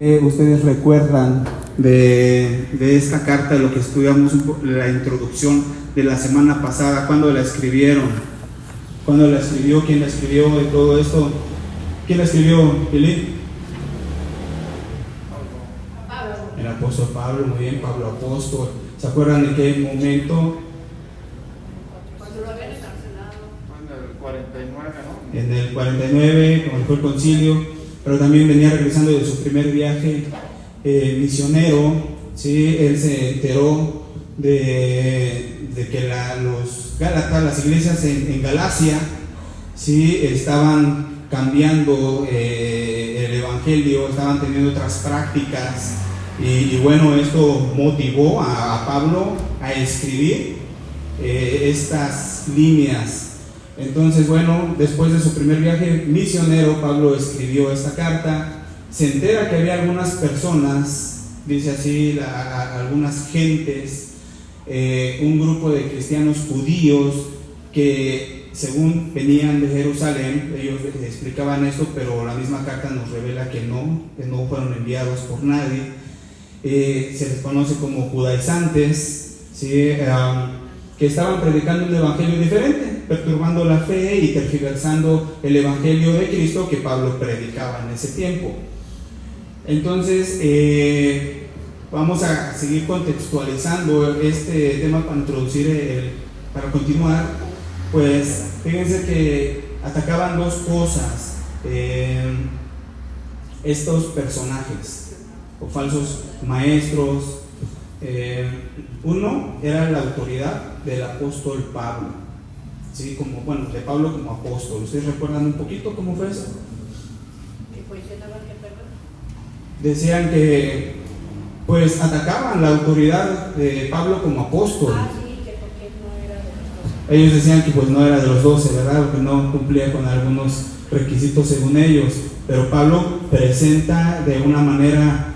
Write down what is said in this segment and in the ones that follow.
Ustedes recuerdan de esta carta, lo que estudiamos la introducción de la semana pasada, cuando la escribieron, cuando la escribió, quién la escribió de todo esto. ¿Quién la escribió, Billy? El apóstol Pablo, muy bien, Pablo apóstol. ¿Se acuerdan de qué momento? Cuando lo habían encarcelado. En el 49, ¿no? En el 49, cuando fue el concilio, pero también venía regresando de su primer viaje misionero, ¿sí? Él se enteró de que los Gálatas, las iglesias en Galacia, ¿sí? Estaban cambiando el evangelio, estaban teniendo otras prácticas, y bueno, esto motivó a Pablo a escribir estas líneas. Entonces, bueno, después de su primer viaje misionero, Pablo escribió esta carta. Se entera que había algunas personas, dice así, algunas gentes, un grupo de cristianos judíos que según venían de Jerusalén. Ellos explicaban esto, pero la misma carta nos revela que no fueron enviados por nadie. Se les conoce como judaizantes, ¿sí? Que estaban predicando un evangelio diferente, perturbando la fe y tergiversando el evangelio de Cristo que Pablo predicaba en ese tiempo. Entonces, vamos a seguir contextualizando este tema para introducir, para continuar. Pues fíjense que atacaban dos cosas estos personajes o falsos maestros. Uno era la autoridad del apóstol Pablo, ¿sí? De Pablo como apóstol. ¿Ustedes recuerdan un poquito cómo fue eso? Que cuestionaban que perdón. Decían que pues atacaban la autoridad de Pablo como apóstol. Sí, que porque no era de los 12. Ellos decían que pues no era de los 12, ¿verdad? O que no cumplía con algunos requisitos según ellos. Pero Pablo presenta de una manera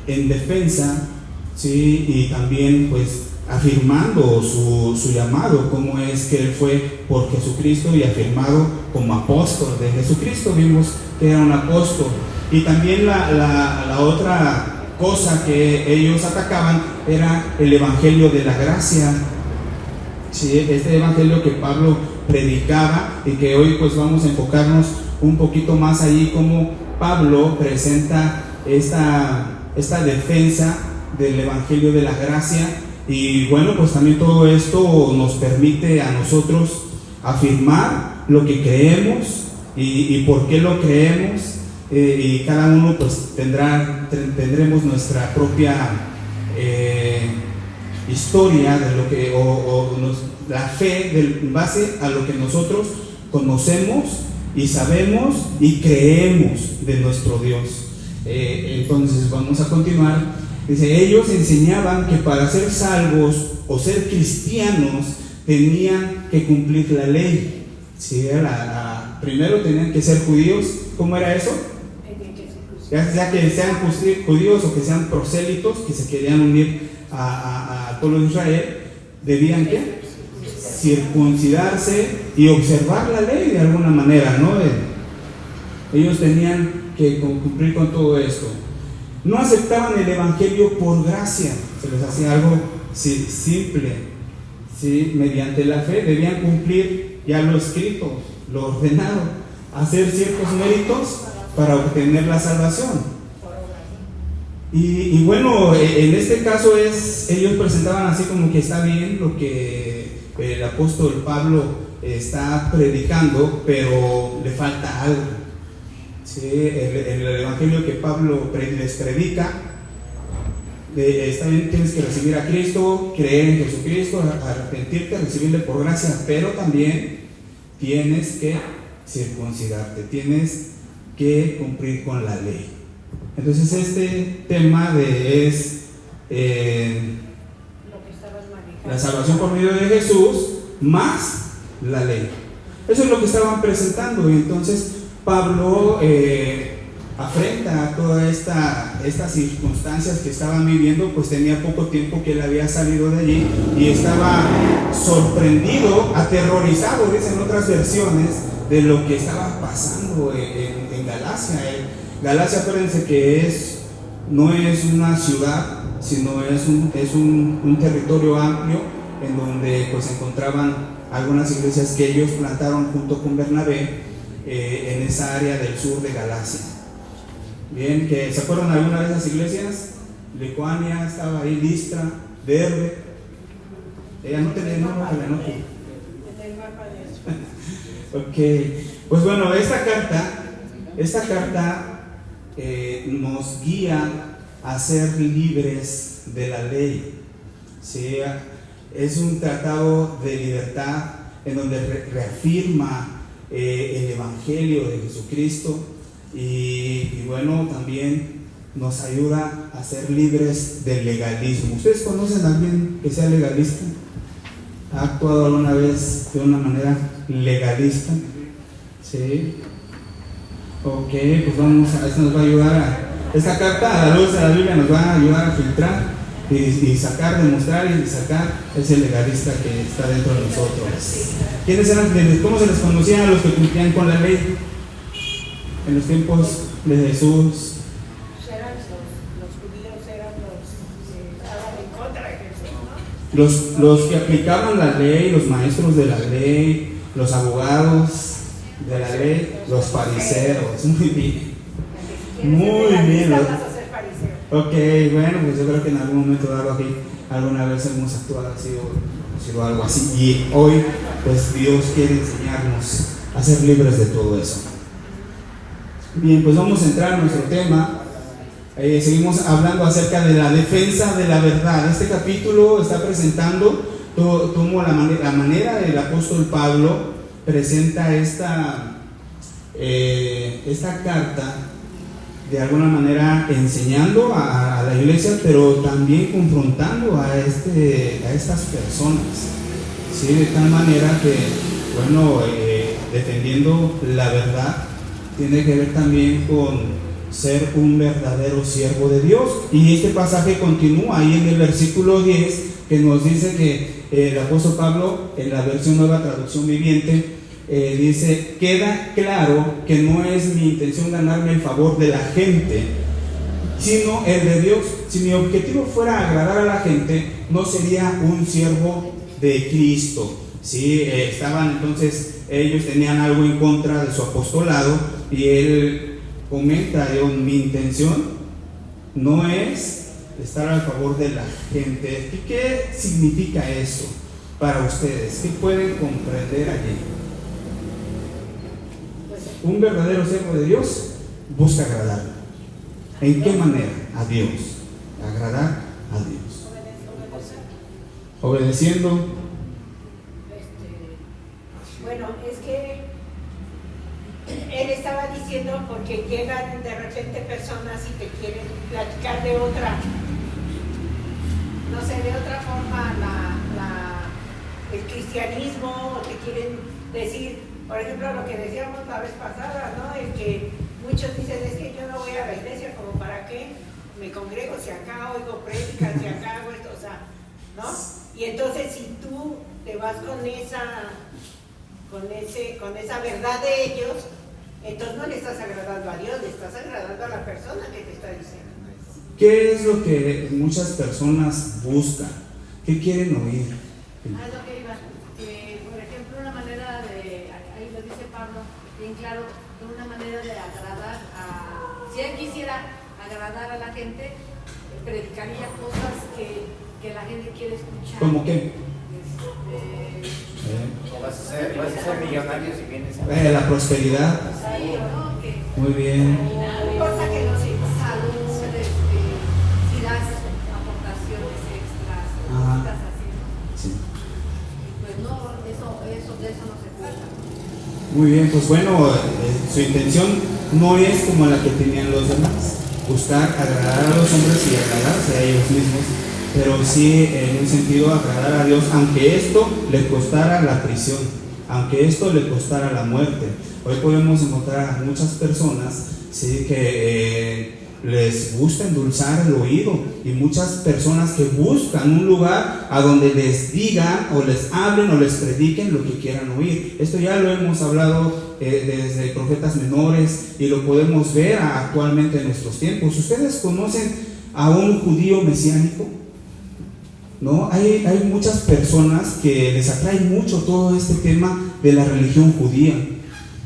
en defensa, ¿sí? Y también pues afirmando su llamado, como es que él fue por Jesucristo y afirmado como apóstol de Jesucristo. Vimos que era un apóstol. Y también la otra cosa que ellos atacaban era el evangelio de la gracia, ¿sí? Este evangelio que Pablo predicaba, y que hoy pues vamos a enfocarnos un poquito más allí, como Pablo presenta esta defensa del evangelio de la gracia. Y bueno, pues también todo esto nos permite a nosotros afirmar lo que creemos y por qué lo creemos, y cada uno pues tendremos nuestra propia historia de lo que la fe en base a lo que nosotros conocemos y sabemos y creemos de nuestro Dios. Entonces vamos a continuar. Dice, ellos enseñaban que para ser salvos o ser cristianos tenían que cumplir la ley, ¿sí? Primero tenían que ser judíos. ¿Cómo era eso? Ya que sean judíos o que sean prosélitos, que se querían unir al pueblo de Israel, debían ¿qué? Circuncidarse y observar la ley de alguna manera, ¿no? Ellos tenían que cumplir con todo esto. No aceptaban el evangelio por gracia, se les hacía algo simple, ¿sí? Mediante la fe debían cumplir ya lo escrito, lo ordenado, hacer ciertos méritos para obtener la salvación. Y bueno, en este caso ellos presentaban así como que está bien lo que el apóstol Pablo está predicando, pero le falta algo. Sí, el evangelio que Pablo les predica, está bien, tienes que recibir a Cristo, creer en Jesucristo, arrepentirte, recibirle por gracia, pero también tienes que circuncidarte, tienes que cumplir con la ley. Entonces este tema es la salvación por medio de Jesús más la ley. Eso es lo que estaban presentando. Y entonces Pablo afrenta todas estas circunstancias que estaban viviendo, pues tenía poco tiempo que él había salido de allí y estaba sorprendido, aterrorizado, dicen otras versiones, de lo que estaba pasando en Galacia. Galacia, acuérdense que no es una ciudad, sino es un territorio amplio en donde pues se encontraban algunas iglesias que ellos plantaron junto con Bernabé en esa área del sur de Galacia. Bien, que ¿se acuerdan alguna de esas iglesias? Lituania estaba ahí, Listra, Derbe. Ella no tenía nombre, la noche. Ok, pues bueno, esta carta nos guía a ser libres de la ley. ¿Sí? Es un tratado de libertad en donde reafirma el Evangelio de Jesucristo y bueno, también nos ayuda a ser libres del legalismo. ¿Ustedes conocen a alguien que sea legalista? ¿Ha actuado alguna vez de una manera legalista? ¿Sí? Ok, pues esto nos va a ayudar esta carta a la luz de la Biblia nos va a ayudar a filtrar y sacar, demostrar y sacar ese legalista que está dentro de nosotros. ¿Quiénes eran? ¿Cómo se les conocía a los que cumplían con la ley en los tiempos de Jesús? Eran los judíos, eran los que estaban en contra de Jesús, ¿no? Los que aplicaban la ley, los maestros de la ley, los abogados de la ley, los fariseos. Muy bien. Muy bien. Ok, bueno, pues yo creo que en algún momento dado aquí, alguna vez hemos actuado así o sido algo así. Y hoy, pues Dios quiere enseñarnos a ser libres de todo eso. Bien, pues vamos a entrar en nuestro tema. Seguimos hablando acerca de la defensa de la verdad. Este capítulo está presentando cómo la manera del apóstol Pablo presenta esta carta, de alguna manera enseñando a la iglesia, pero también confrontando a estas personas, ¿sí? De tal manera que, bueno, defendiendo la verdad tiene que ver también con ser un verdadero siervo de Dios. Y este pasaje continúa ahí en el versículo 10, que nos dice que el apóstol Pablo, en la versión Nueva Traducción Viviente, dice: queda claro que no es mi intención ganarme el favor de la gente, sino el de Dios. Si mi objetivo fuera agradar a la gente, no sería un siervo de Cristo. ¿Sí? Entonces ellos tenían algo en contra de su apostolado, y él comenta: mi intención no es estar al favor de la gente. ¿Y qué significa eso para ustedes? ¿Qué pueden comprender allí? Un verdadero siervo de Dios busca agradarlo. ¿En qué manera? A Dios. Agradar a Dios. Obedeciendo. Bueno, es que él estaba diciendo, porque llegan de repente personas y te quieren platicar de otra, no sé, de otra forma el cristianismo, o te quieren decir, por ejemplo, lo que decíamos la vez pasada, ¿no? El que muchos dicen: es que yo no voy a la iglesia, ¿como para qué? Me congrego si acá oigo prédicas, si acá hago esto, o sea, ¿no? Y entonces si tú te vas con esa verdad de ellos, entonces no le estás agradando a Dios, le estás agradando a la persona que te está diciendo. ¿Qué es lo que muchas personas buscan? ¿Qué quieren oír? Lo que iba, por ejemplo, una manera de, ahí lo dice Pablo bien claro, una manera de agradar si él quisiera agradar a la gente, predicaría cosas que la gente quiere escuchar. ¿Cómo qué? Vas a ser millonario si vienes a La prosperidad. Sí, ¿no? Muy bien. No importa que no sea salud, si das aportaciones extras, cosas así. Sí. Pues no, de eso no se trata. Muy bien, pues bueno, su intención no es como la que tenían los demás, buscar agradar a los hombres y agradarse a ellos mismos, pero sí en un sentido agradar a Dios, aunque esto le costara la prisión, aunque esto le costara la muerte. Hoy podemos encontrar a muchas personas, ¿sí?, que les gusta endulzar el oído, y muchas personas que buscan un lugar a donde les digan o les hablen o les prediquen lo que quieran oír. Esto ya lo hemos hablado desde profetas menores, y lo podemos ver actualmente en nuestros tiempos. ¿Ustedes conocen a un judío mesiánico? ¿No? Hay muchas personas que les atrae mucho todo este tema de la religión judía.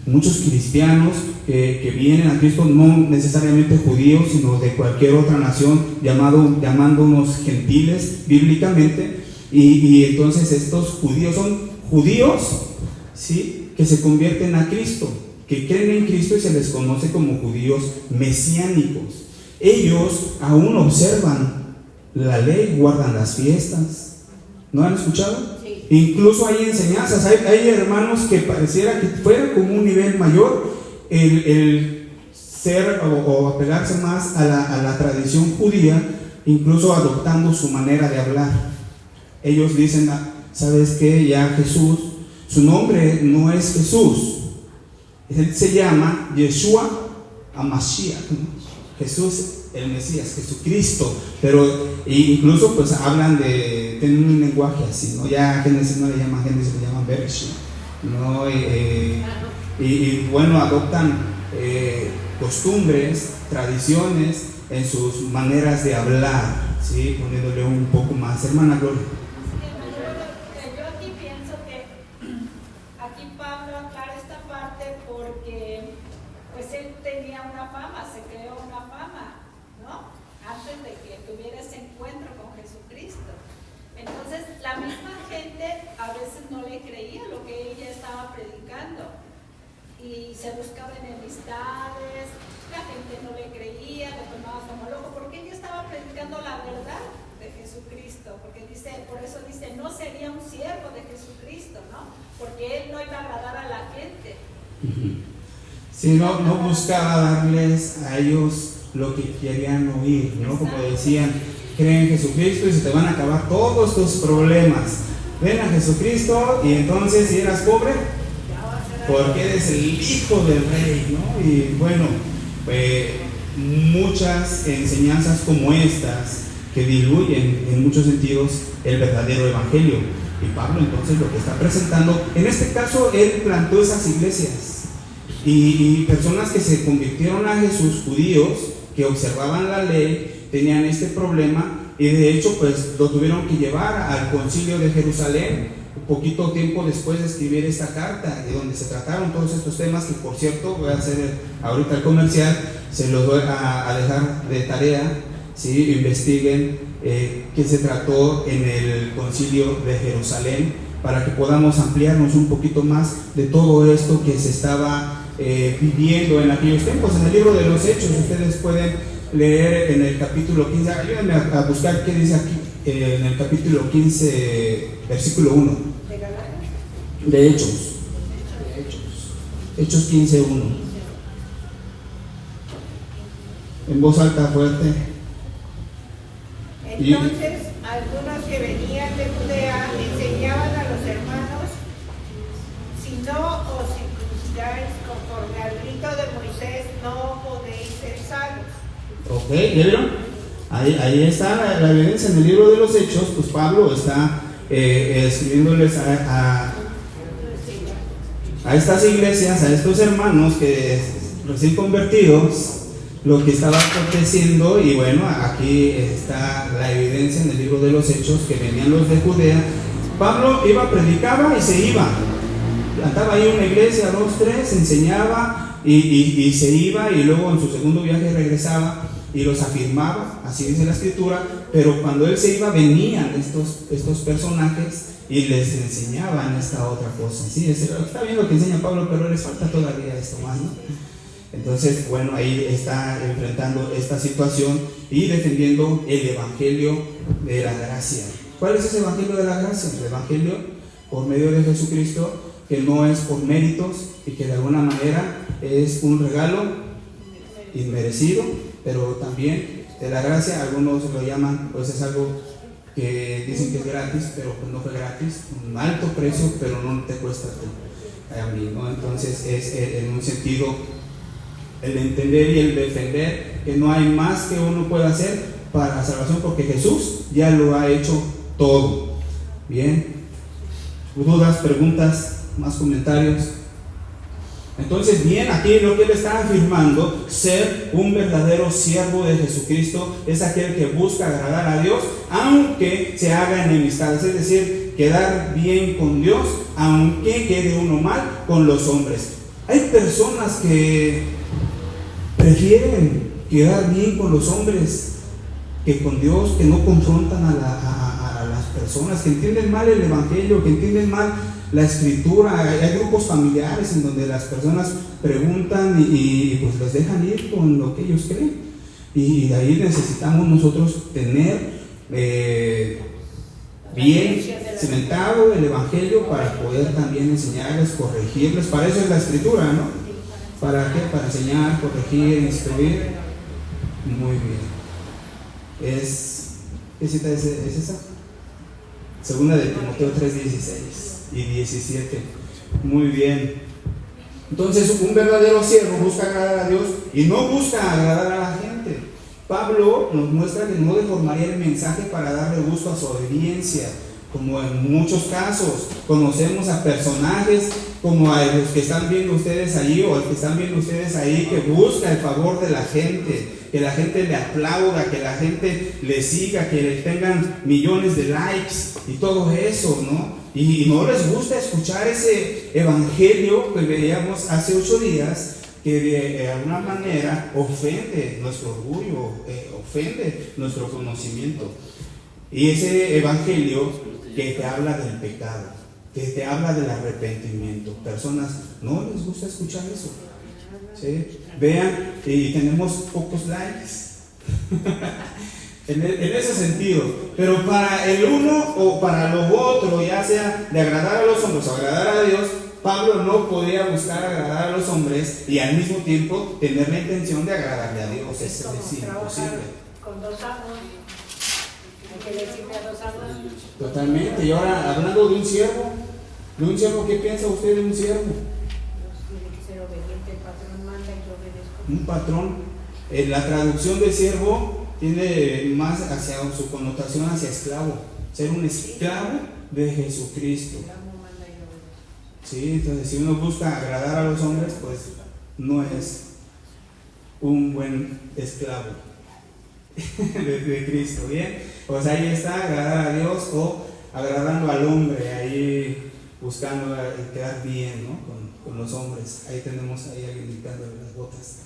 Muchos cristianos que vienen a Cristo, no necesariamente judíos, sino de cualquier otra nación, llamándonos gentiles bíblicamente, y entonces estos judíos son judíos, ¿sí?, que se convierten a Cristo, que creen en Cristo, y se les conoce como judíos mesiánicos. Ellos aún observan la ley, guardan las fiestas. ¿No han escuchado? Sí. Incluso hay enseñanzas, hay hermanos que pareciera que fuera como un nivel mayor el ser o apegarse más a la tradición judía, incluso adoptando su manera de hablar. Ellos dicen, ¿sabes qué? Ya Jesús, su nombre no es Jesús, él se llama Yeshua HaMashiach, Jesús el Mesías, Jesucristo. Pero incluso pues hablan tienen un lenguaje así, ¿no? Ya Génesis no le llaman Génesis, le llaman Bereshit, ¿no? Y bueno, adoptan costumbres, tradiciones en sus maneras de hablar, ¿sí? Poniéndole un poco más. Hermana Gloria. Yo aquí pienso que aquí Pablo aclara esta parte porque pues él tenía una fama, se creó una fama, ¿no? Antes de que tuviera ese encuentro con Jesucristo. Entonces la misma gente a veces no le creía lo que ella estaba predicando y se buscaba enemistades, la gente no le creía, le tomaba como loco, porque ella estaba predicando la verdad de Jesucristo, porque por eso dice, no sería un siervo de Jesucristo, ¿no? Porque él no iba a agradar a la gente. Sí, no buscaba darles a ellos lo que querían oír, ¿no? Como decían, creen en Jesucristo y se te van a acabar todos tus problemas. Ven a Jesucristo y entonces, si eras pobre, porque eres el hijo del rey, ¿no? Y bueno, muchas enseñanzas como estas que diluyen en muchos sentidos el verdadero evangelio. Y Pablo entonces lo que está presentando, en este caso él plantó esas iglesias y personas que se convirtieron a Jesús, judíos que observaban la ley, tenían este problema, y de hecho pues lo tuvieron que llevar al concilio de Jerusalén poquito tiempo después de escribir esta carta, de donde se trataron todos estos temas, que por cierto voy a hacer ahorita el comercial, se los voy a dejar de tarea, ¿sí? Investiguen qué se trató en el concilio de Jerusalén, para que podamos ampliarnos un poquito más de todo esto que se estaba viviendo en aquellos tiempos. En el libro de los Hechos ustedes pueden leer en el capítulo 15, ayúdenme a buscar qué dice aquí, en el capítulo 15, versículo 1 de Hechos 15, 1, en voz alta, fuerte. Entonces algunos que venían de Judea enseñaban a los hermanos, si no os circuncidáis conforme al rito de Moisés, no podéis ser salvos. Ok, ¿ya vieron? Ahí está la evidencia en el libro de los Hechos. Pues Pablo está escribiéndoles a estas iglesias, a estos hermanos que recién convertidos, lo que estaba aconteciendo. Y bueno, aquí está la evidencia en el libro de los Hechos, que venían los de Judea. Pablo iba, predicaba y se iba, plantaba ahí una iglesia, 2, 3, enseñaba y se iba, y luego en su segundo viaje regresaba y los afirmaba, así dice la escritura. Pero cuando él se iba, venían estos personajes y les enseñaban esta otra cosa. Sí, está bien lo que enseña Pablo, pero les falta todavía esto más, ¿no? Entonces, bueno, ahí está enfrentando esta situación y defendiendo el evangelio de la gracia. ¿Cuál es ese evangelio de la gracia? El evangelio por medio de Jesucristo, que no es por méritos y que de alguna manera es un regalo inmerecido, pero también de la gracia. Algunos lo llaman, pues es algo que dicen que es gratis, pero pues no fue gratis, un alto precio, pero no te cuesta a mí, ¿no? Entonces es en un sentido el entender y el defender que no hay más que uno pueda hacer para la salvación, porque Jesús ya lo ha hecho todo. Bien, dudas, preguntas, más comentarios. Entonces, bien, aquí lo que él está afirmando, ser un verdadero siervo de Jesucristo es aquel que busca agradar a Dios, aunque se haga enemistades, es decir, quedar bien con Dios, aunque quede uno mal con los hombres. Hay personas que prefieren quedar bien con los hombres que con Dios, que no confrontan a las personas, que entienden mal el evangelio, que entienden mal la escritura. Hay grupos familiares en donde las personas preguntan y pues les dejan ir con lo que ellos creen, y de ahí necesitamos nosotros tener bien cimentado el evangelio para poder también enseñarles, corregirles. Para eso es la escritura, ¿no? ¿Para qué? Para enseñar, corregir, instruir. Muy bien. ¿Qué cita es esa? Segunda de Timoteo 3:16 y 17. Muy bien. Entonces, un verdadero siervo busca agradar a Dios y no busca agradar a la gente. Pablo nos muestra que no deformaría el mensaje para darle gusto a su audiencia, como en muchos casos conocemos a personajes como a los que están viendo ustedes allí, o el que están viendo ustedes ahí, que busca el favor de la gente, que la gente le aplauda, que la gente le siga, que le tengan millones de likes y todo eso, ¿no? Y no les gusta escuchar ese evangelio que veíamos hace 8 días, que de alguna manera ofende nuestro orgullo, ofende nuestro conocimiento. Y ese evangelio que te habla del pecado, que te habla del arrepentimiento, personas no les gusta escuchar eso, ¿sí? Vean, y tenemos pocos likes en ese sentido, pero para el uno o para lo otro, ya sea de agradar a los hombres o agradar a Dios, Pablo no podía buscar agradar a los hombres y al mismo tiempo tener la intención de agradarle a Dios. Es imposible. Con 2 amos, hay que decirle a 2 amos. Totalmente. Y ahora, hablando de un siervo, ¿qué piensa usted de un siervo? Tiene que ser obediente, el patrón manda y yo obedezco. Un patrón. La traducción de siervo tiene más hacia su connotación hacia esclavo, ser un esclavo de Jesucristo. Sí, entonces si uno busca agradar a los hombres, pues no es un buen esclavo de Cristo, ¿bien? Pues ahí está, agradar a Dios o agradando al hombre, ahí buscando quedar bien, ¿no? Con los hombres. Ahí tenemos ahí alguien limpiándole las botas.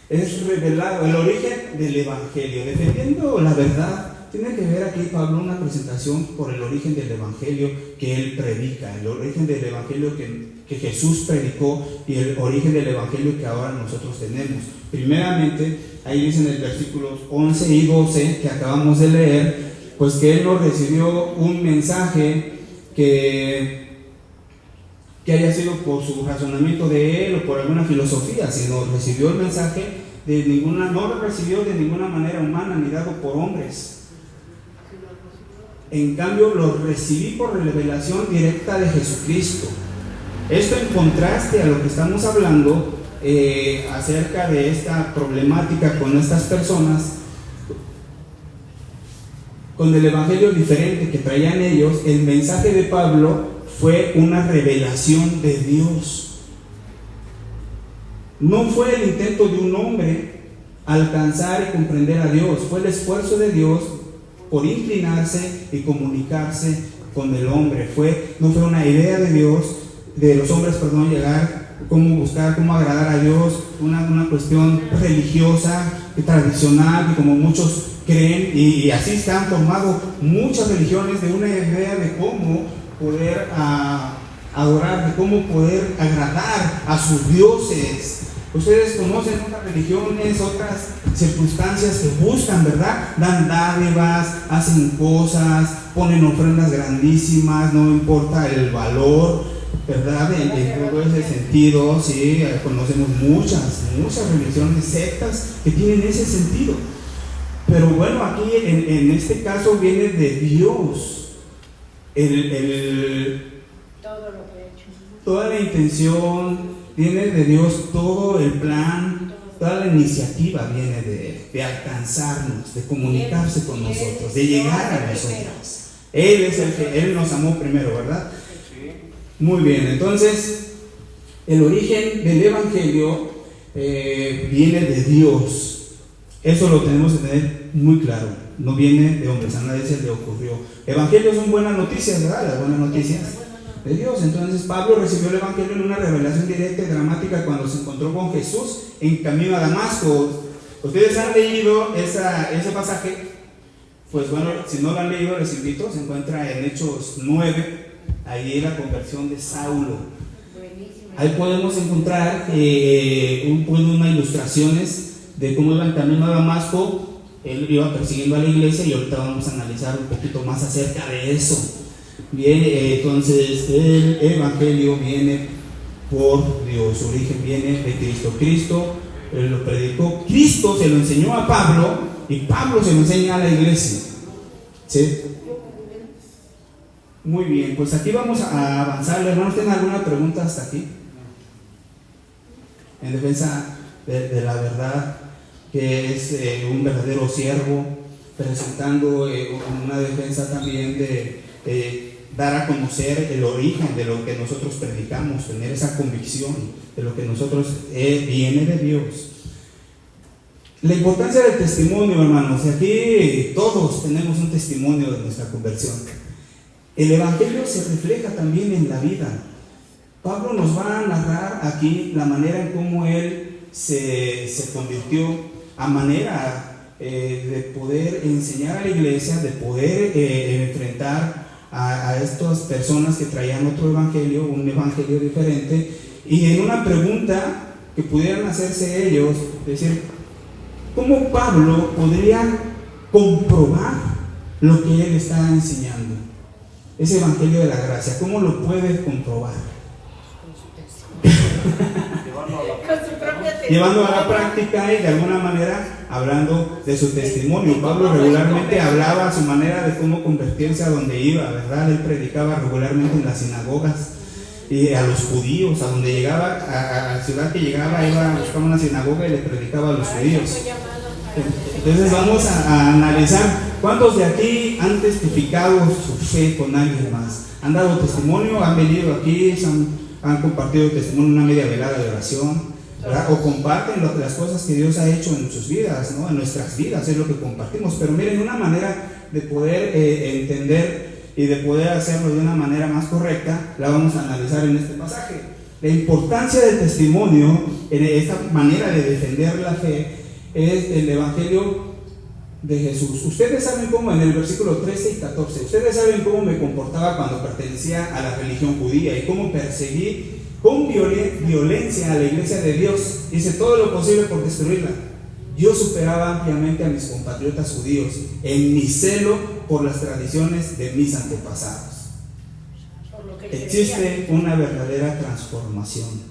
Es revelado el origen del evangelio, defendiendo la verdad. Tiene que ver aquí Pablo una presentación por el origen del evangelio que él predica, el origen del evangelio que Jesús predicó y el origen del evangelio que ahora nosotros tenemos. Primeramente, ahí dice en el versículos 11 y 12 que acabamos de leer, pues que él no recibió un mensaje que haya sido por su razonamiento de él o por alguna filosofía, sino recibió el mensaje no lo recibió de ninguna manera humana ni dado por hombres. En cambio, lo recibí por revelación directa de Jesucristo. Esto en contraste a lo que estamos hablando acerca de esta problemática con estas personas, con el evangelio diferente que traían ellos. El mensaje de Pablo fue una revelación de Dios. No fue el intento de un hombre alcanzar y comprender a Dios, fue el esfuerzo de Dios por inclinarse y comunicarse con el hombre. No fue una idea de Dios, de los hombres, llegar, cómo buscar, cómo agradar a Dios, una cuestión religiosa, tradicional, que como muchos creen, y así están formados muchas religiones de una idea de cómo poder adorar, de cómo poder agradar a sus dioses. Ustedes conocen otras religiones, otras circunstancias que buscan, ¿verdad? Dan dádivas, hacen cosas, ponen ofrendas grandísimas, no importa el valor, ¿verdad? En todo ese sentido, sí, conocemos muchas religiones, sectas que tienen ese sentido. Pero bueno, aquí en este caso viene de Dios todo lo que he hecho. Toda la intención viene de Dios, todo el plan, toda la iniciativa viene de Él, de alcanzarnos, de comunicarse con nosotros, de llegar a nosotros. Él es el que Él nos amó primero, ¿verdad? Muy bien, entonces el origen del Evangelio viene de Dios. Eso lo tenemos que tener muy claro. No viene de hombres, a nadie se le ocurrió. Evangelios son buenas noticias, ¿verdad? Las buenas noticias de Dios. Entonces Pablo recibió el Evangelio en una revelación directa y dramática cuando se encontró con Jesús en camino a Damasco. ¿Ustedes han leído ese pasaje? Pues bueno, si no lo han leído, les invito. Se encuentra en Hechos 9, ahí la conversión de Saulo. Ahí podemos encontrar unas ilustraciones de cómo iba en camino a Damasco. Él iba persiguiendo a la iglesia y ahorita vamos a analizar un poquito más acerca de eso. Bien, entonces el Evangelio viene por Dios, su origen viene de Cristo. Cristo lo predicó, Cristo se lo enseñó a Pablo y Pablo se lo enseña a la iglesia. ¿Sí? Muy bien, pues aquí vamos a avanzar. Hermanos, ¿tienen alguna pregunta hasta aquí? En defensa de la verdad, que es un verdadero siervo, presentando una defensa también de dar a conocer el origen de lo que nosotros predicamos, tener esa convicción de lo que nosotros viene de Dios. La importancia del testimonio, hermanos, y aquí todos tenemos un testimonio de nuestra conversión. El Evangelio se refleja también en la vida. Pablo nos va a narrar aquí la manera en cómo él se convirtió, a manera de poder enseñar a la iglesia, de poder enfrentar a estas personas que traían otro evangelio, un evangelio diferente, y en una pregunta que pudieran hacerse ellos, decir, ¿cómo Pablo podría comprobar lo que él está enseñando? Ese evangelio de la gracia, ¿cómo lo puede comprobar? Llevando a la práctica y de alguna manera hablando de su testimonio. Pablo regularmente hablaba a su manera de cómo convertirse a donde iba, ¿verdad? Él predicaba regularmente en las sinagogas y a los judíos, a donde llegaba, a la ciudad que llegaba, iba a buscar una sinagoga y le predicaba a los judíos. Entonces vamos a analizar cuántos de aquí han testificado su fe con alguien más, han dado testimonio, han venido aquí, han compartido testimonio en una media velada de oración, ¿verdad? O comparten las cosas que Dios ha hecho en sus vidas, ¿no? En nuestras vidas es lo que compartimos. Pero miren, una manera de poder entender y de poder hacerlo de una manera más correcta la vamos a analizar en este pasaje. La importancia del testimonio en esta manera de defender la fe es el Evangelio de Jesús. Ustedes saben cómo en el versículo 13 y 14, ustedes saben cómo me comportaba cuando pertenecía a la religión judía y cómo perseguí con violencia a la iglesia de Dios. Hice todo lo posible por destruirla. Yo superaba ampliamente a mis compatriotas judíos en mi celo por las tradiciones de mis antepasados. Existe una verdadera transformación.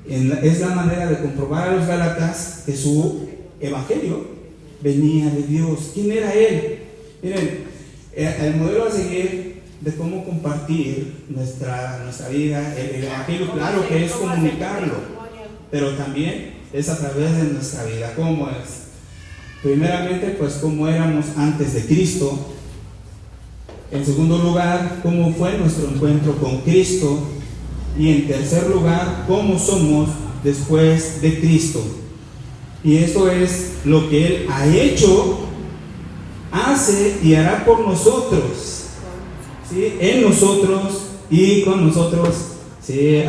Es la manera de comprobar a los gálatas que su evangelio venía de Dios. ¿Quién era él? Miren, el modelo a seguir de cómo compartir nuestra vida, el evangelio, claro que es comunicarlo, pero también es a través de nuestra vida. ¿Cómo es? Primeramente, pues cómo éramos antes de Cristo. En segundo lugar, cómo fue nuestro encuentro con Cristo. Y en tercer lugar, cómo somos después de Cristo. Y esto es lo que Él ha hecho, hace y hará por nosotros, ¿sí? En nosotros y con nosotros, ¿sí?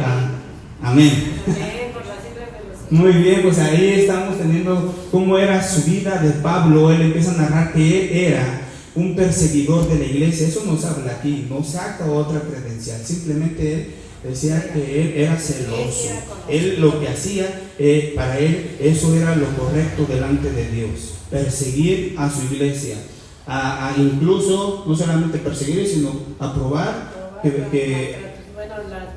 Amén. Muy bien, pues ahí estamos teniendo cómo era su vida de Pablo. Él empieza a narrar que él era un perseguidor de la iglesia. Eso nos habla aquí, no saca otra credencial, simplemente él decía que él era celoso. Él lo que hacía, para él eso era lo correcto delante de Dios, perseguir a su iglesia, incluso no solamente perseguir, sino aprobar las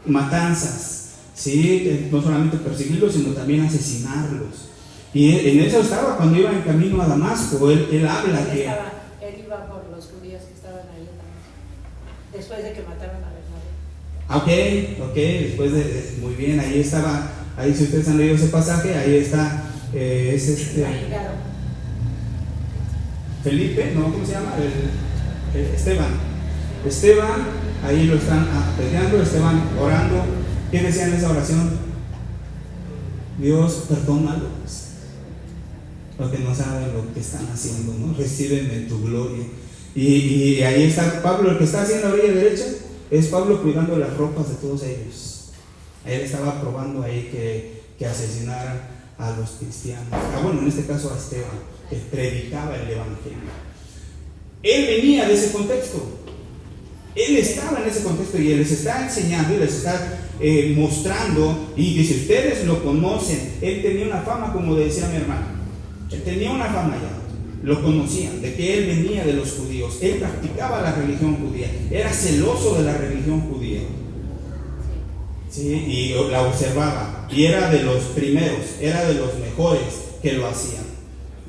matanzas, ¿sí? No solamente perseguirlos, sino también asesinarlos. Y en eso estaba cuando iba en camino a Damasco. Él habla que él iba por los judíos que estaban ahí en Damasco, después de que mataron a Bernabé. Ok, después muy bien, ahí estaba, ahí si ustedes han leído ese pasaje, ahí está, Felipe, ¿no? ¿Cómo se llama? Esteban, ahí lo están apedreando, Esteban orando, ¿Qué decía en esa oración? Dios, perdónalos, porque no saben lo que están haciendo, ¿no? Recíbeme en tu gloria. Y ahí está Pablo, el que está haciendo la orilla derecha, es Pablo cuidando las ropas de todos ellos. Él estaba probando ahí que asesinaran a los cristianos. Bueno, en este caso a Esteban, que predicaba el evangelio. Él venía de ese contexto. Él estaba en ese contexto y él les está enseñando y les está mostrando. Y dice, ustedes lo conocen. Él tenía una fama, como decía mi hermano. Él tenía una fama ya. Lo conocían, de que él venía de los judíos. Él practicaba la religión judía. Era celoso de la religión judía. ¿Sí? Y la observaba. Y era de los primeros, era de los mejores que lo hacían.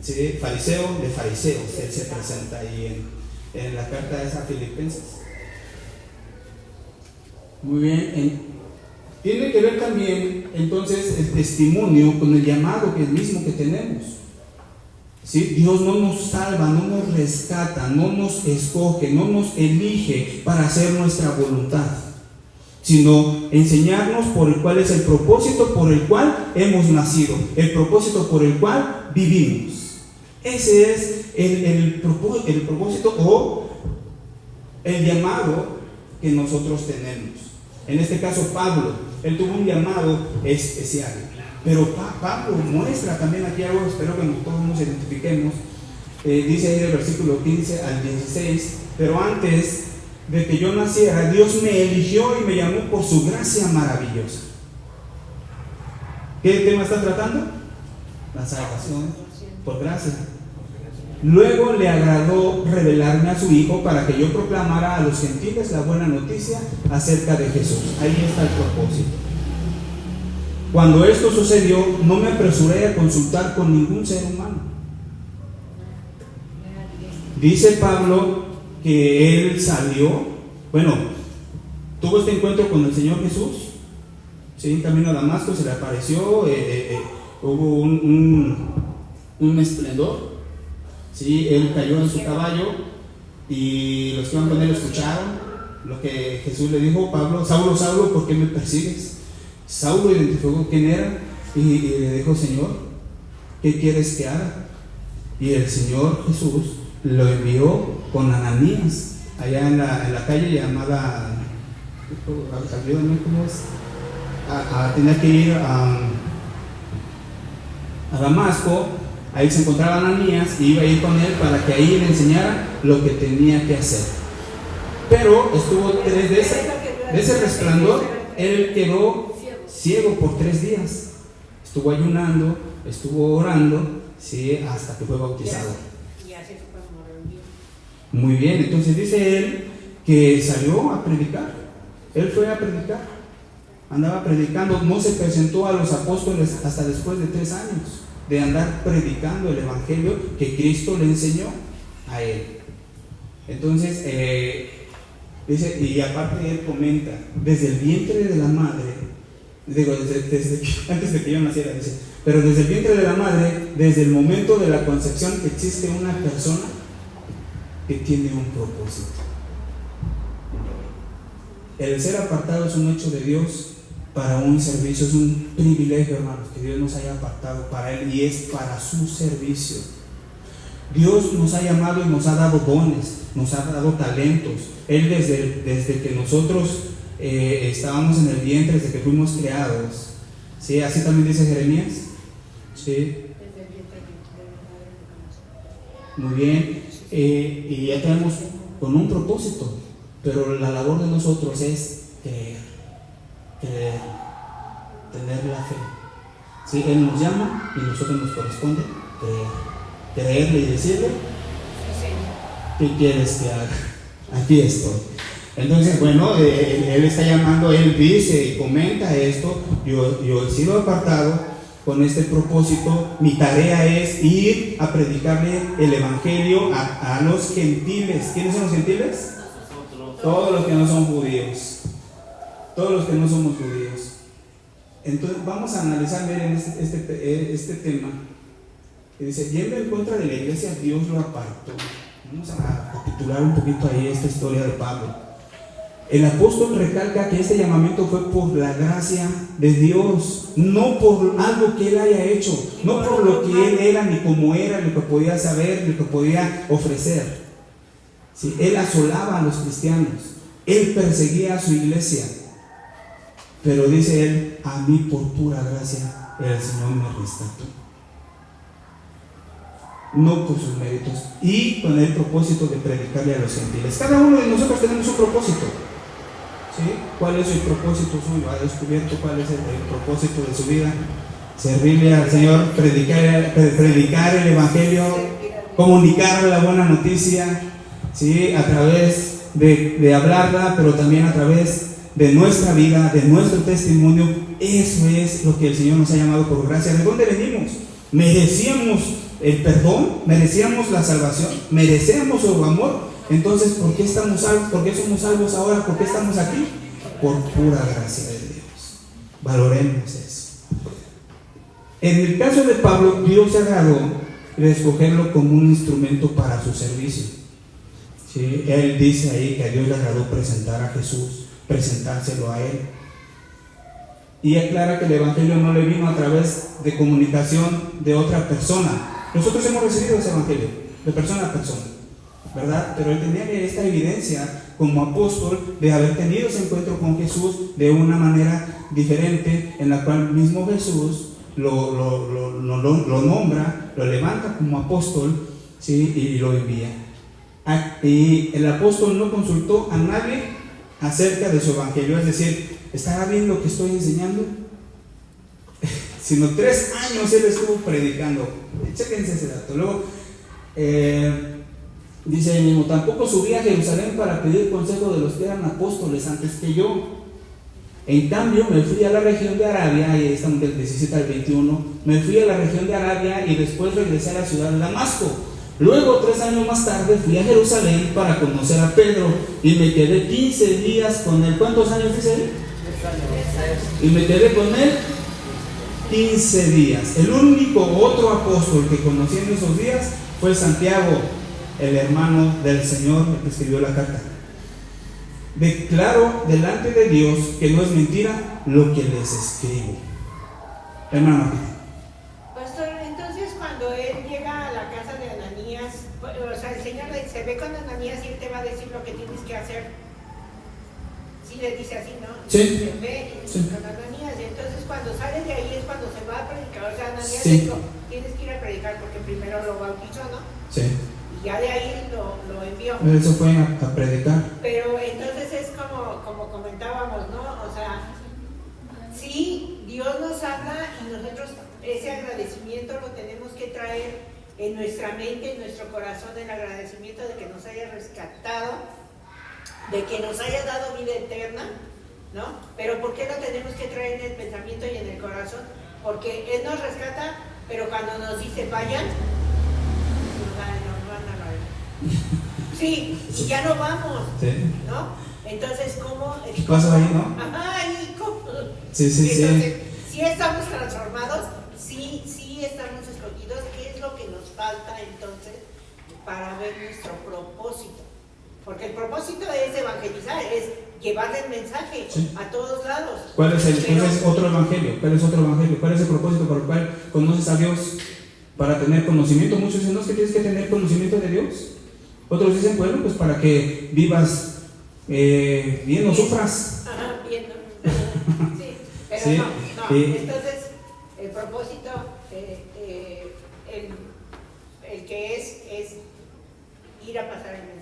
¿Sí? Fariseo de fariseos. Él se presenta ahí en la carta de esa Filipenses. Muy bien. Tiene que ver también entonces el testimonio con el llamado que es mismo que tenemos. ¿Sí? Dios no nos salva, no nos rescata, no nos escoge, no nos elige para hacer nuestra voluntad, sino enseñarnos por el cual es el propósito por el cual hemos nacido, el propósito por el cual vivimos. Ese es el propósito o el llamado que nosotros tenemos. En este caso Pablo, él tuvo un llamado especial. Pero Pablo muestra también aquí algo, espero que todos nos identifiquemos. Dice ahí del versículo 15 al 16, pero antes de que yo naciera, Dios me eligió y me llamó por su gracia maravillosa. ¿Qué tema está tratando? La salvación por gracia. Luego le agradó revelarme a su Hijo para que yo proclamara a los gentiles la buena noticia acerca de Jesús. Ahí está el propósito. Cuando esto sucedió, no me apresuré a consultar con ningún ser humano. Dice Pablo que él salió, tuvo este encuentro con el Señor Jesús, ¿sí? En camino a Damasco se le apareció, hubo un esplendor, ¿sí? Él cayó en su caballo y los que iban con él escucharon lo que Jesús le dijo: Pablo, Saulo, Saulo, ¿por qué me persigues? Saulo identificó quién era y le dijo: Señor, ¿qué quieres que haga? Y el Señor Jesús lo envió con Ananías allá en la calle llamada, ¿cómo es? Tenía que ir a Damasco. Ahí se encontraba Ananías y iba a ir con él para que ahí le enseñara lo que tenía que hacer. Pero estuvo de ese resplandor, él quedó ciego por 3 días. Estuvo ayunando, estuvo orando, ¿sí? Hasta que fue bautizado. Muy bien, entonces dice él que salió a predicar. Él fue a predicar, andaba predicando. No se presentó a los apóstoles hasta después de 3 años de andar predicando el evangelio que Cristo le enseñó a él. Entonces dice, y aparte él comenta, desde el vientre de la madre, antes de que yo naciera, dice, pero desde el vientre de la madre, desde el momento de la concepción, existe una persona que tiene un propósito. El ser apartado es un hecho de Dios para un servicio, es un privilegio, hermanos, que Dios nos haya apartado para Él, y es para su servicio. Dios nos ha llamado y nos ha dado dones, nos ha dado talentos. Él desde que nosotros estábamos en el vientre, desde que fuimos creados, ¿sí? Así también dice Jeremías, ¿sí? Muy bien, y ya tenemos con un propósito, pero la labor de nosotros es creer, tener la fe, ¿sí? Él nos llama y nosotros nos corresponde creerle y decirle: ¿qué quieres que haga? Aquí estoy. Entonces, él está llamando, él dice y comenta esto: yo he sido apartado con este propósito. Mi tarea es ir a predicarle el evangelio a los gentiles. ¿Quiénes son los gentiles? Nosotros. Todos los que no son judíos. Todos los que no somos judíos. Entonces vamos a analizar bien este tema. Y dice: yendo en contra de la iglesia, Dios lo apartó. Vamos a capitular un poquito ahí esta historia de Pablo. El apóstol recalca que este llamamiento fue por la gracia de Dios, no por algo que él haya hecho, no por lo que él era, ni cómo era, lo que podía saber, lo que podía ofrecer. ¿Sí? Él asolaba a los cristianos, él perseguía a su iglesia, pero dice él: a mí por pura gracia el Señor me rescató, no por sus méritos, y con el propósito de predicarle a los gentiles. Cada uno de nosotros tenemos un propósito. ¿Sí? ¿Cuál es el propósito suyo? ¿Ha descubierto cuál es el propósito de su vida? Servirle al Señor, predicar el Evangelio, comunicar la buena noticia, ¿sí? A través de hablarla, pero también a través de nuestra vida, de nuestro testimonio. Eso es lo que el Señor nos ha llamado por gracia. ¿De dónde venimos? ¿Merecíamos el perdón? ¿Merecíamos la salvación? ¿Merecíamos su amor? Entonces, ¿por qué estamos salvos? ¿Por qué somos salvos ahora? ¿Por qué estamos aquí? Por pura gracia de Dios. Valoremos eso. En el caso de Pablo, Dios se agradó de escogerlo como un instrumento para su servicio. ¿Sí? Él dice ahí que a Dios le agradó presentar a Jesús, presentárselo a él. Y aclara que el Evangelio no le vino a través de comunicación de otra persona. Nosotros hemos recibido ese Evangelio de persona a persona, ¿verdad? Pero él tenía esta evidencia como apóstol de haber tenido ese encuentro con Jesús de una manera diferente, en la cual mismo Jesús lo nombra, lo levanta como apóstol, ¿sí? Y lo envía. Y el apóstol no consultó a nadie acerca de su evangelio, es decir, ¿estará bien lo que estoy enseñando? Sino 3 años él estuvo predicando. Chéquense ese dato. Luego dice ahí mismo: tampoco subí a Jerusalén para pedir consejo de los que eran apóstoles antes que yo. En cambio me fui a la región de Arabia, y ahí estamos del 17 al 21, me fui a la región de Arabia y después regresé a la ciudad de Damasco. Luego 3 años más tarde fui a Jerusalén para conocer a Pedro y me quedé 15 días con él. ¿Cuántos años dice él? 3 años. Y me quedé con él 15 días. El único otro apóstol que conocí en esos días fue Santiago, el hermano del Señor, el que escribió la carta. Declaro delante de Dios que no es mentira lo que les escribo. Hermano, Pastor, entonces cuando él llega a la casa de Ananías, o sea, el Señor se ve con Ananías y él te va a decir lo que tienes que hacer. Sí, le dice así, ¿no? Sí. Se ve Sí. con Ananías, y entonces cuando sale de ahí es cuando se va a predicar. O sea, Ananías Sí. dijo: tienes que ir a predicar, porque primero lo bautizó, ¿no? sí, Y ya de ahí lo envió. eso fue a predicar. Pero entonces es como comentábamos, ¿no? O sea, sí, Dios nos habla y nosotros ese agradecimiento lo tenemos que traer en nuestra mente, en nuestro corazón, el agradecimiento de que nos haya rescatado, de que nos haya dado vida eterna, ¿no? Pero ¿por qué lo tenemos que traer en el pensamiento y en el corazón? Porque Él nos rescata, pero cuando nos dice vayan, nos van a la sí, y ya no vamos, Sí. ¿no? Entonces, ¿cómo? ¿Qué pasa ahí, no? Ajá, ¿y cómo? Sí, sí, sí. Entonces, sí estamos transformados, sí estamos escogidos. ¿Qué es lo que nos falta entonces para ver nuestro propósito? Porque el propósito es evangelizar, es llevarle el mensaje Sí. a todos lados. ¿Cuál es otro evangelio? ¿Cuál es otro evangelio? ¿Cuál es el propósito por el cual conoces a Dios? Para tener conocimiento. Muchos dicen: no, es que tienes que tener conocimiento de Dios. Otros dicen: bueno, pues para que vivas bien o sufras. Ajá, bien, ¿no? Sí, pero Sí. no. Entonces, el propósito, el que es ir a pasar el mensaje.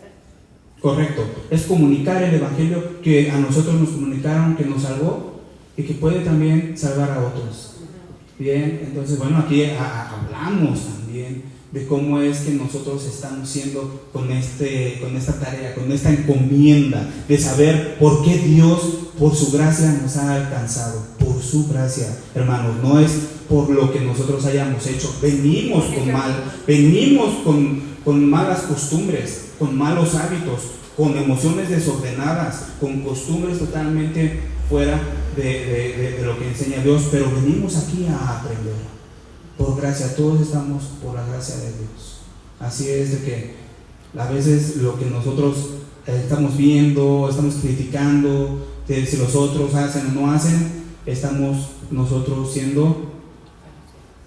Correcto, es comunicar el evangelio que a nosotros nos comunicaron, que nos salvó y que puede también salvar a otros. Bien, entonces bueno, aquí hablamos también de cómo es que nosotros estamos siendo con esta tarea, con esta encomienda de saber por qué Dios, por su gracia, nos ha alcanzado. Por su gracia, hermanos, no es por lo que nosotros hayamos hecho. Venimos con mal, venimos con malas costumbres, con malos hábitos, con emociones desordenadas, con costumbres totalmente fuera de lo que enseña Dios, pero venimos aquí a aprender. Por gracia, todos estamos por la gracia de Dios. Así es de que a veces lo que nosotros estamos viendo, estamos criticando si los otros hacen o no hacen, estamos nosotros siendo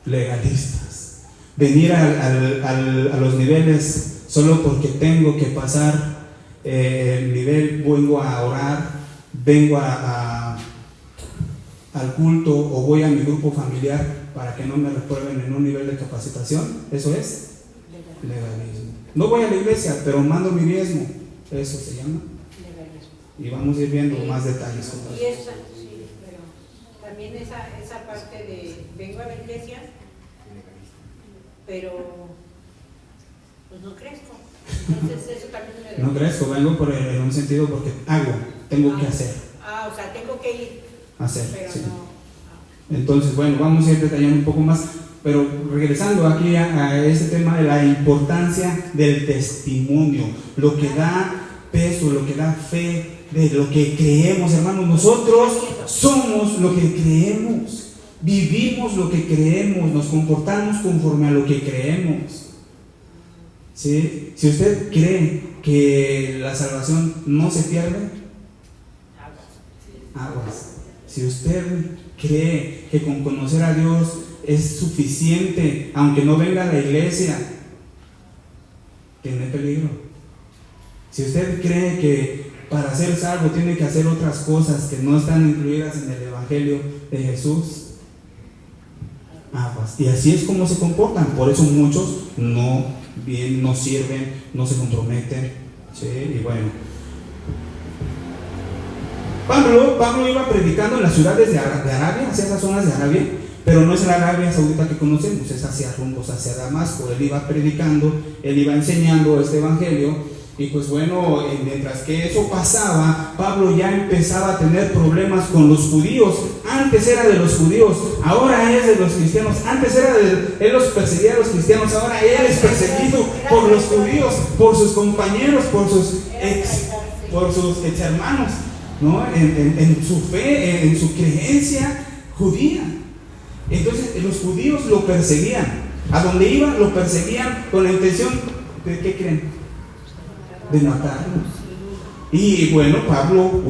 legalistas. Venir a los niveles solo porque tengo que pasar el nivel, vengo a orar, vengo al culto o voy a mi grupo familiar para que no me reprueben en un nivel de capacitación, eso es legalismo. No voy a la iglesia, pero mando mi diezmo, eso se llama legalismo. Y vamos a ir viendo más detalles. Y esa, sí, pero también esa parte de vengo a la iglesia, pero pues no crezco. Entonces eso también es legalismo. No crezco, vengo en un sentido porque tengo que hacer. O sea, tengo que ir. Hacer, pero sí. No. Entonces, bueno, vamos a ir detallando un poco más, pero regresando aquí a este tema de la importancia del testimonio, lo que da peso, lo que da fe de lo que creemos, hermanos. Nosotros somos lo que creemos, vivimos lo que creemos, nos comportamos conforme a lo que creemos. ¿Sí? Si usted cree que la salvación no se pierde, aguas. Si usted cree que con conocer a Dios es suficiente, aunque no venga a la iglesia, tiene peligro. Si usted cree que para ser salvo tiene que hacer otras cosas que no están incluidas en el Evangelio de Jesús, aguas. Y así es como se comportan. Por eso muchos no sirven, no se comprometen. ¿Sí? Y bueno, Pablo iba predicando en las ciudades de Arabia, hacia esas zonas de Arabia, pero no es la Arabia Saudita que conocemos, es hacia rumbos hacia Damasco. Él iba predicando, él iba enseñando este evangelio, y pues bueno, mientras que eso pasaba, Pablo ya empezaba a tener problemas con los judíos. Antes era de los judíos, ahora es de los cristianos. Antes él los perseguía a los cristianos, ahora él es perseguido por los judíos, por sus compañeros, por sus ex hermanos, ¿no? En su fe, en su creencia judía. Entonces los judíos lo perseguían, a donde iban lo perseguían con la intención de, ¿qué creen?, de matarlo. Y bueno, Pablo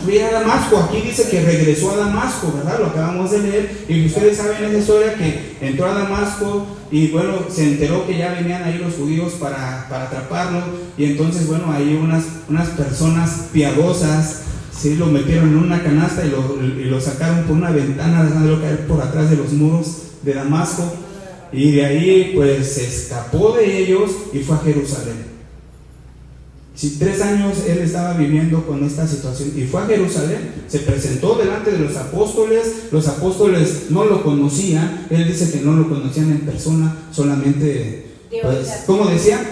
fue a Damasco. Aquí dice que regresó a Damasco, ¿verdad? Lo acabamos de leer, y ustedes saben esa historia, que entró a Damasco y bueno, se enteró que ya venían ahí los judíos para atraparlo, y entonces bueno, ahí unas personas piadosas, sí, lo metieron en una canasta y lo sacaron por una ventana, dejándolo caer por atrás de los muros de Damasco, y de ahí pues se escapó de ellos y fue a Jerusalén. Si 3 años él estaba viviendo con esta situación y fue a Jerusalén, se presentó delante de los apóstoles no lo conocían, él dice que no lo conocían en persona, solamente, pues, ¿cómo decía?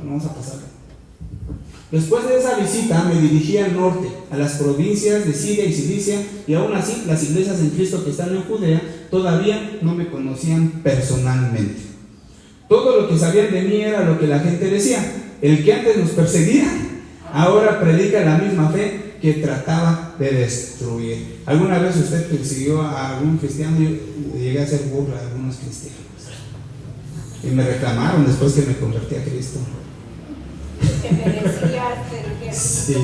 Vamos a pasar. Después de esa visita me dirigí al norte, a las provincias de Siria y Cilicia, y aún así las iglesias en Cristo que están en Judea todavía no me conocían personalmente. Todo lo que sabían de mí era lo que la gente decía: el que antes nos perseguía, ahora predica la misma fe que trataba de destruir. ¿Alguna vez usted persiguió a algún cristiano? Yo llegué a hacer burla a algunos cristianos y me reclamaron después que me convertí a Cristo. Que me decías, sí.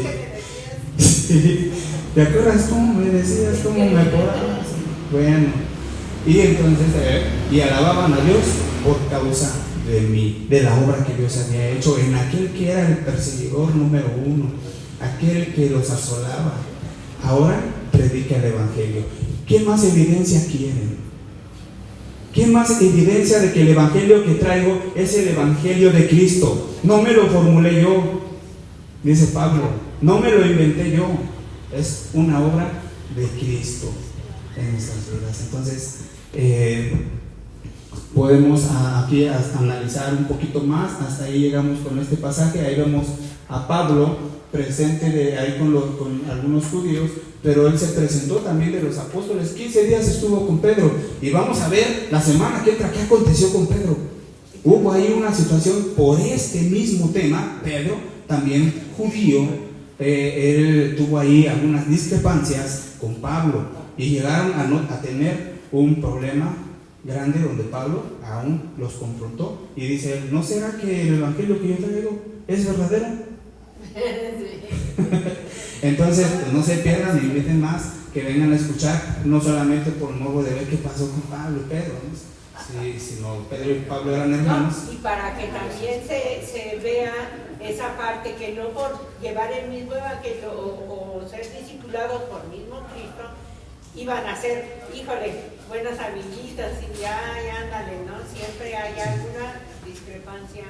Sí. ¿Te acuerdas cómo me decías? ¿Cómo me acordabas? Bueno, y entonces y alababan a Dios por causa de mí, de la obra que Dios había hecho en aquel que era el perseguidor número 1, aquel que los asolaba. Ahora predica el evangelio. ¿Qué más evidencia quieren? ¿Qué más evidencia de que el evangelio que traigo es el evangelio de Cristo? No me lo formulé yo, dice Pablo, no me lo inventé yo, es una obra de Cristo en nuestras vidas. Entonces podemos aquí analizar un poquito más. Hasta ahí llegamos con este pasaje. Ahí vemos a Pablo presente ahí con algunos judíos, pero él se presentó también de los apóstoles. 15 días estuvo con Pedro, y vamos a ver la semana que entra qué aconteció con Pedro. Hubo ahí una situación por este mismo tema. Pedro, también judío, él tuvo ahí algunas discrepancias con Pablo y llegaron a tener un problema grande donde Pablo aún los confrontó y dice él, ¿no será que el evangelio que yo traigo es verdadero? Entonces, pues, no se pierdan ni inviten más, que vengan a escuchar, no solamente por el morbo de ver qué pasó con Pablo y Pedro, ¿no? Sí, sino Pedro y Pablo eran hermanos. No, y para que también se vea esa parte, que no por llevar el mismo evangelio o ser discipulados por el mismo Cristo, iban a ser, híjole, buenas amiguitas y ya ándale, ¿no? Siempre hay alguna discrepancia,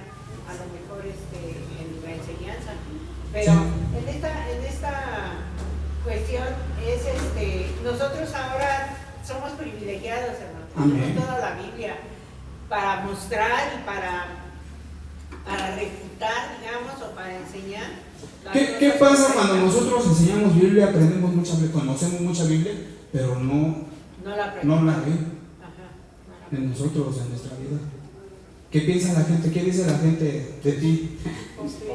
a lo mejor en la enseñanza. Pero en esta cuestión es nosotros ahora somos privilegiados, hermano. Tenemos toda la Biblia para mostrar y para refutar, digamos, o para enseñar. ¿Qué pasa cuando nosotros enseñamos Biblia, aprendemos mucha Biblia, conocemos mucha Biblia, pero no la ven en nosotros, en nuestra vida? ¿Qué piensa la gente? ¿Qué dice la gente de ti?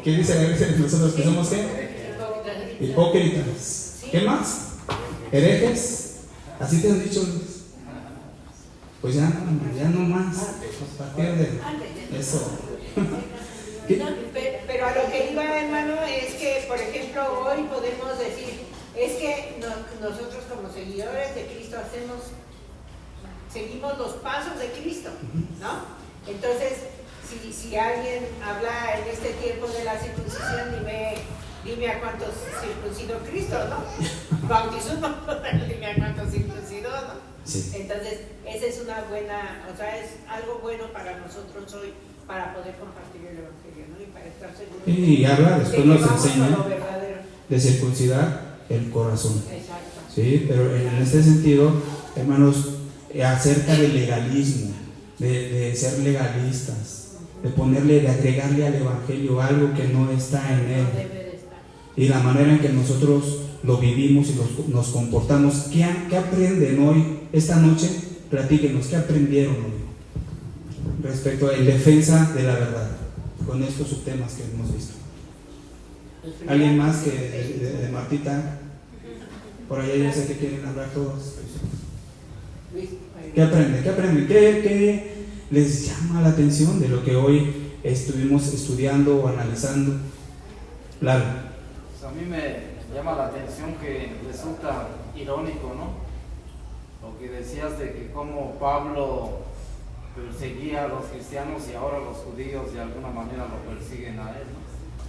¿Qué dice la gente de nosotros? ¿Que somos qué? Hipócritas. ¿Qué más? ¿Herejes? ¿Así te han dicho? Pues ya no más. A partir de eso. Pero a lo que iba, hermano, es que, por ejemplo, hoy podemos decir, es que nosotros como seguidores de Cristo seguimos los pasos de Cristo, ¿no? Entonces, si alguien habla en este tiempo de la circuncisión, dime a cuántos circuncidó Cristo, ¿no? Bautizó, dime a cuántos circuncidó, ¿no? Sí. Entonces, esa es una buena, o sea, es algo bueno para nosotros hoy, para poder compartir el Evangelio, ¿no? Y para estar seguros. Y habla, después nos enseña de circuncidar el corazón. Exacto. Sí, pero en este sentido, hermanos, acerca del legalismo, de ser legalistas, de agregarle al Evangelio algo que no está en él. Y la manera en que nosotros lo vivimos y nos comportamos. ¿Qué aprenden hoy, esta noche? Platíquenos, ¿qué aprendieron hoy respecto a la defensa de la verdad con estos subtemas que hemos visto? ¿Alguien más que de Martita? Por allá ya sé que quieren hablar todos. ¿Qué aprenden? ¿Qué les llama la atención de lo que hoy estuvimos estudiando o analizando? Claro. Pues a mí me llama la atención que resulta irónico, ¿no? Lo que decías de que como Pablo perseguía a los cristianos y ahora los judíos de alguna manera lo persiguen a él, ¿no?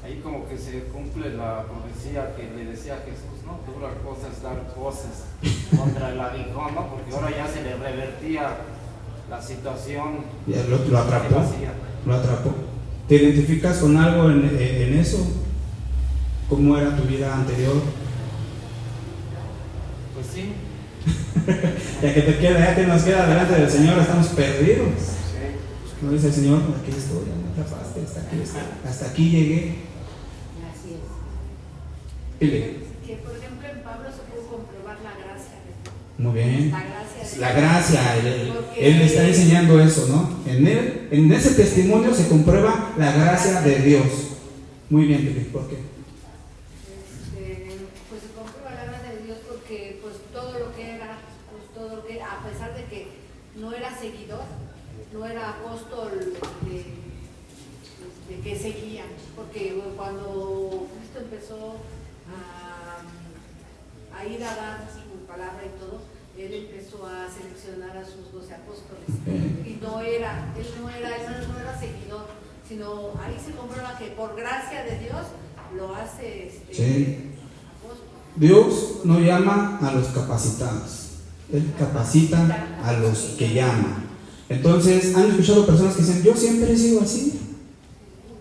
Ahí como que se cumple la profecía que le decía Jesús, ¿no? Dura cosa es dar voces contra el aguijón, ¿no? Porque ahora ya se le revertía la situación. Ya lo atrapó. ¿Te identificas con algo en eso? ¿Cómo era tu vida anterior? Pues sí. ya que nos queda delante del Señor, estamos perdidos. Sí. No dice el Señor, aquí estoy, ya me atrapaste, hasta aquí llegué. Así es. Que por ejemplo en Pablo se pudo comprobar la gracia de Dios. Muy bien. La gracia. Él le está enseñando eso, ¿no? En ese testimonio se comprueba la gracia de Dios. Muy bien, Pipi, ¿por qué? Pues se comprueba la gracia de Dios porque pues todo lo que era, a pesar de que no era seguidor, no era apóstol de que seguía, porque cuando Cristo empezó a ir a dar su palabra y todo, él empezó a seleccionar a sus 12 apóstoles y él no era seguidor, sino ahí se comprueba que por gracia de Dios lo hace apóstol. Dios no llama a los capacitados, Él capacita a los que llama. Entonces, ¿han escuchado personas que dicen, yo siempre he sido así?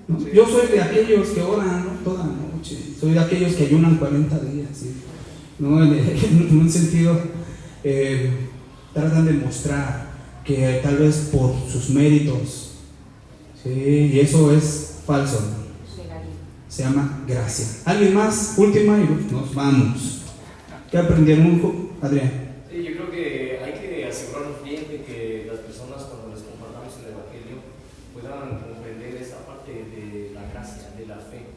¿No? Yo soy de aquellos que oran, ¿no?, toda la noche, soy de aquellos que ayunan 40 días, ¿sí? ¿No? En un sentido, tratan de mostrar que tal vez por sus méritos, ¿sí? Y eso es falso, ¿no? Se llama gracia. ¿Alguien más? Última y nos vamos. ¿Qué aprendieron, Adrián? Sí, yo creo que hay que asegurarnos bien de que las personas, cuando les compartamos el Evangelio, puedan comprender esa parte de la gracia, de la fe,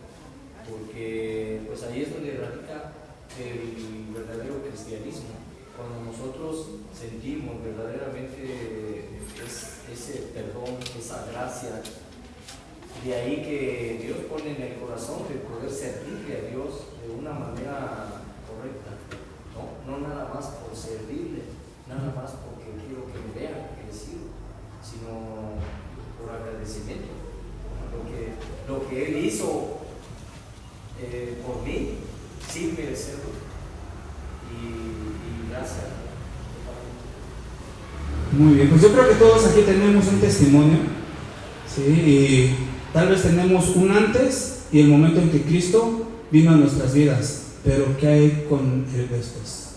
porque pues ahí es donde radica el verdadero cristianismo. Cuando nosotros sentimos verdaderamente gracia. De ahí que Dios pone en el corazón de poder servirle a Dios de una manera correcta, no nada más por servirle, nada más porque quiero que me vean que le sirvo, sino por agradecimiento. Lo que Él hizo por mí, sí merecerlo. Y gracias. Muy bien, pues yo creo que todos aquí tenemos un testimonio, ¿sí? Y tal vez tenemos un antes y el momento en que Cristo vino a nuestras vidas, pero ¿qué hay con el después?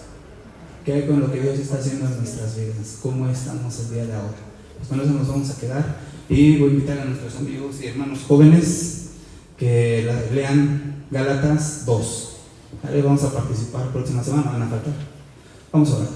¿Qué hay con lo que Dios está haciendo en nuestras vidas? ¿Cómo estamos el día de ahora? Pues con eso nos vamos a quedar y voy a invitar a nuestros amigos y hermanos jóvenes que lean Gálatas 2. Ahí vamos a participar próxima semana, van a faltar. Vamos a orar.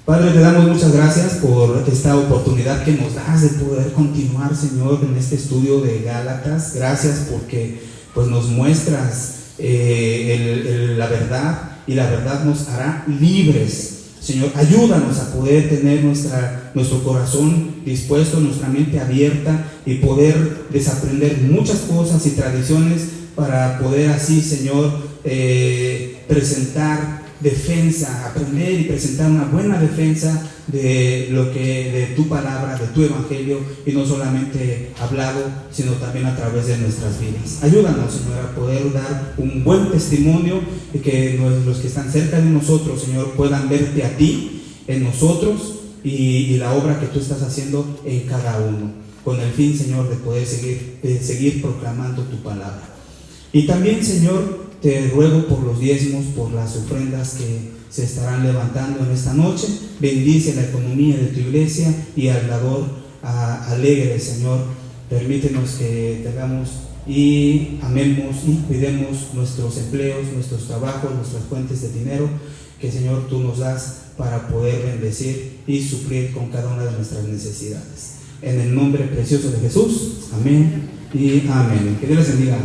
Padre, te damos muchas gracias por esta oportunidad que nos das de poder continuar, Señor, en este estudio de Gálatas. Gracias porque pues, nos muestras la verdad y la verdad nos hará libres. Señor, ayúdanos a poder tener nuestro corazón dispuesto, nuestra mente abierta y poder desaprender muchas cosas y tradiciones para poder así, Señor, presentar defensa, aprender y presentar una buena defensa de tu palabra, de tu evangelio, y no solamente hablado, sino también a través de nuestras vidas. Ayúdanos, Señor, a poder dar un buen testimonio y que los que están cerca de nosotros, Señor, puedan verte a ti en nosotros y la obra que tú estás haciendo en cada uno, con el fin, Señor, de poder seguir proclamando tu palabra. Y también, Señor, te ruego por los diezmos, por las ofrendas que se estarán levantando en esta noche. Bendice la economía de tu iglesia y al dador alegre, Señor. Permítenos que tengamos y amemos y cuidemos nuestros empleos, nuestros trabajos, nuestras fuentes de dinero que, Señor, tú nos das para poder bendecir y suplir con cada una de nuestras necesidades. En el nombre precioso de Jesús, amén y amén. Que Dios les bendiga.